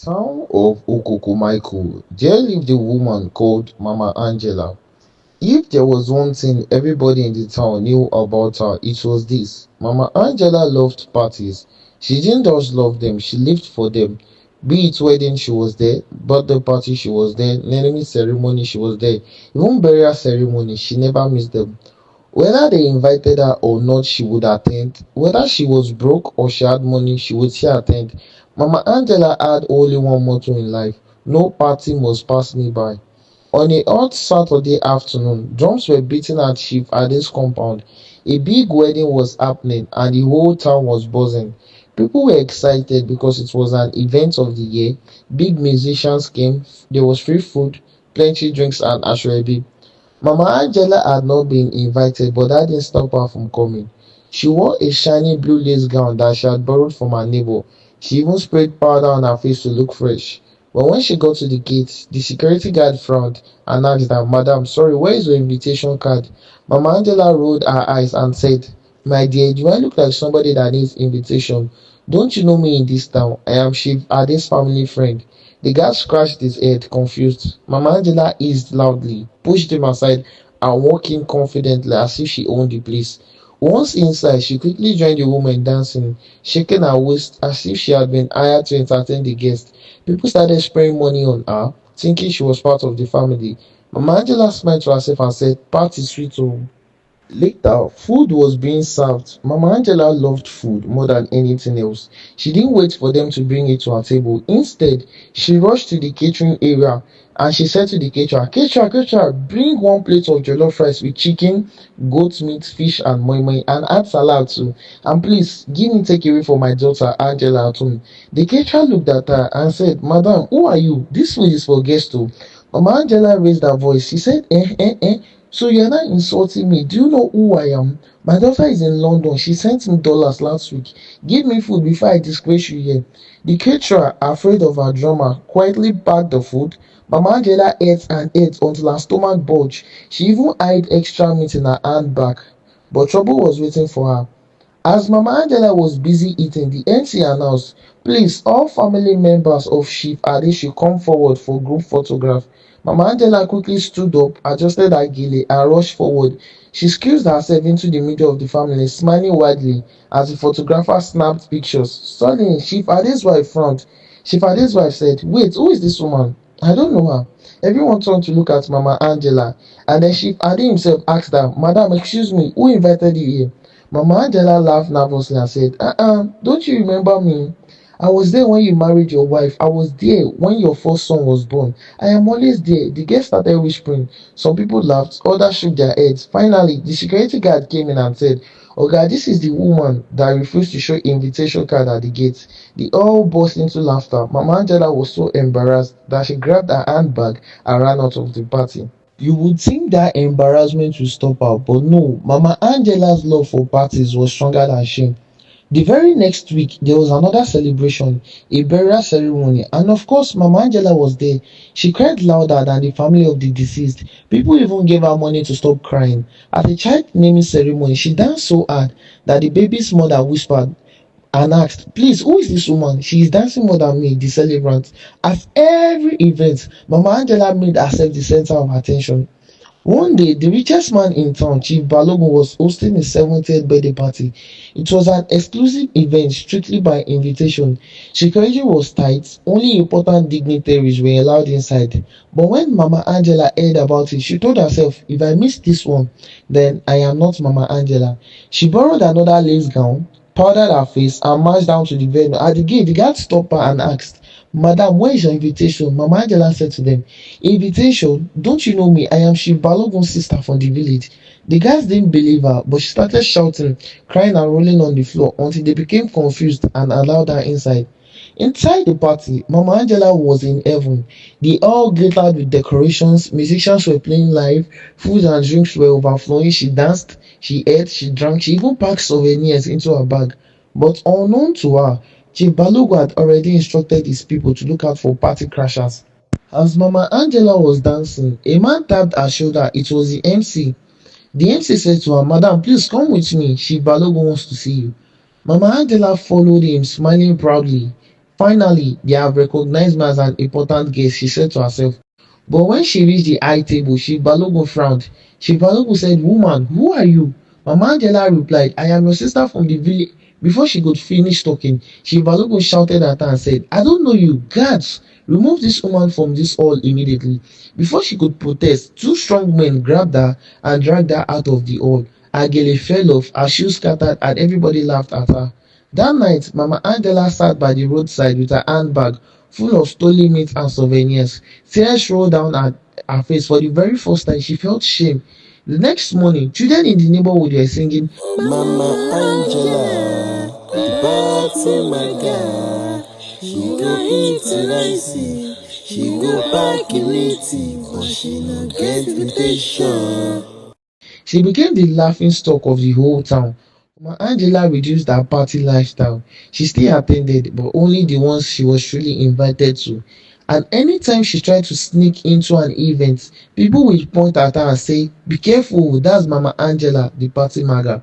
Town of Okokomaiko, there lived a woman called Mama Angela. If there was one thing everybody in the town knew about her, it was this. Mama Angela loved parties. She didn't just love them, she lived for them. Be it wedding, she was there. Birthday party, she was there. Naming ceremony, she was there. Even burial ceremony, she never missed them. Whether they invited her or not, she would attend. Whether she was broke or she had money, she would still attend. Mama Angela had only one motto in life: no party must pass me by. On a hot Saturday afternoon, drums were beating at Chief Ade's compound. A big wedding was happening and the whole town was buzzing. People were excited because it was an event of the year. Big musicians came, there was free food, plenty drinks and ashwebi. Mama Angela had not been invited, but that didn't stop her from coming. She wore a shiny blue lace gown that she had borrowed from her neighbor. She even sprayed powder on her face to look fresh. But when she got to the gate, the security guard frowned and asked her, "Madam, sorry, where is your invitation card?" Mama Angela rolled her eyes and said, "My dear, do I look like somebody that needs invitation? Don't you know me in this town? I am Chief Ade's family friend." The guard scratched his head, confused. Mama Angela hissed loudly, pushed him aside, and walked in confidently as if she owned the place. Once inside, she quickly joined the women dancing, shaking her waist as if she had been hired to entertain the guests. People started spraying money on her, thinking she was part of the family. Mama Angela smiled to herself and said, "Party sweet oh." Later, food was being served. Mama Angela loved food more than anything else. She didn't wait for them to bring it to her table. Instead, she rushed to the catering area and she said to the caterer, "Caterer, bring one plate of jollof rice with chicken, goat meat, fish, and moi moi, and add salad too. And please, give me takeaway for my daughter Angela at home." The caterer looked at her and said, "Madam, who are you? This food is for guests too." Mama Angela raised her voice. She said, So you're not insulting me. Do you know who I am? My daughter is in London. She sent me dollars last week. Give me food before I disgrace you here." The caterer, afraid of her drama, quietly packed the food. Mama Angela ate and ate until her stomach bulged. She even hid extra meat in her handbag. But trouble was waiting for her. As Mama Angela was busy eating, the MC announced, "Please, all family members of Chief Ade should come forward for group photograph." Mama Angela quickly stood up, adjusted her gele, and rushed forward. She squeezed herself into the middle of the family, smiling widely as the photographer snapped pictures. Suddenly, Chief Ade's wife frowned. Chief Ade's wife said, "Wait, who is this woman? I don't know her." Everyone turned to look at Mama Angela, and then Chief Ade himself asked her, "Madam, excuse me, who invited you here?" Mama Angela laughed nervously and said, don't you remember me? I was there when you married your wife. I was there when your first son was born. I am always there." The guests started whispering. Some people laughed, others shook their heads. Finally, the security guard came in and said, "Oga, this is the woman that refused to show invitation card at the gate." They all burst into laughter. Mama Angela was so embarrassed that she grabbed her handbag and ran out of the party. You would think that embarrassment would stop her, but no, Mama Angela's love for parties was stronger than shame. The very next week, there was another celebration, a burial ceremony, and of course, Mama Angela was there. She cried louder than the family of the deceased. People even gave her money to stop crying. At the child naming ceremony, she danced so hard that the baby's mother whispered and asked, "Please, who is this woman? She is dancing more than me," the celebrant. At every event, Mama Angela made herself the center of attention. One day, the richest man in town, Chief Balogun, was hosting his 70th birthday party. It was an exclusive event, strictly by invitation. Security was tight, only important dignitaries were allowed inside. But when Mama Angela heard about it, she told herself, "If I miss this one, then I am not Mama Angela." She borrowed another lace gown, powdered her face, and marched down to the venue. At the gate, the guard stopped her and asked, "Madam, where is your invitation?" Mama Angela said to them, "Invitation? Don't you know me? I am Shiv Balogun's sister from the village." The guys didn't believe her, but she started shouting, crying, and rolling on the floor until they became confused and allowed her inside. Inside the party, Mama Angela was in heaven. They all glittered with decorations, musicians were playing live, food and drinks were overflowing. She danced, she ate, she drank, she even packed souvenirs into her bag. But unknown to her, Chief Balogun had already instructed his people to look out for party crashers. As Mama Angela was dancing, a man tapped her shoulder. It was the MC. The MC said to her, "Madam, please come with me. Chief Balogun wants to see you." Mama Angela followed him, smiling proudly. Finally, they have recognized me as an important guest, she said to herself. But when she reached the high table, Chief Balogun frowned. Chief Balogun said, Woman, who are you? Mama Angela replied, I am your sister from the village. Before she could finish talking, Chief Balogun shouted at her and said, I don't know you. Guards, remove this woman from this hall immediately. Before she could protest, two strong men grabbed her and dragged her out of the hall. Her gele fell off, her shoes scattered, and everybody laughed at her. That night, Mama Angela sat by the roadside with her handbag full of stolen meat and souvenirs. Tears rolled down her face. For the very first time, she felt shame. The next morning, children in the neighborhood were singing, Mama Angela, party my God. She go eat rice, she go pack meat, but she no get invitation. She became the laughing stock of the whole town. Mama Angela reduced her party lifestyle. She still attended, but only the ones she was truly invited to. And anytime she tried to sneak into an event, people would point at her and say, Be careful, that's Mama Angela, the party maga.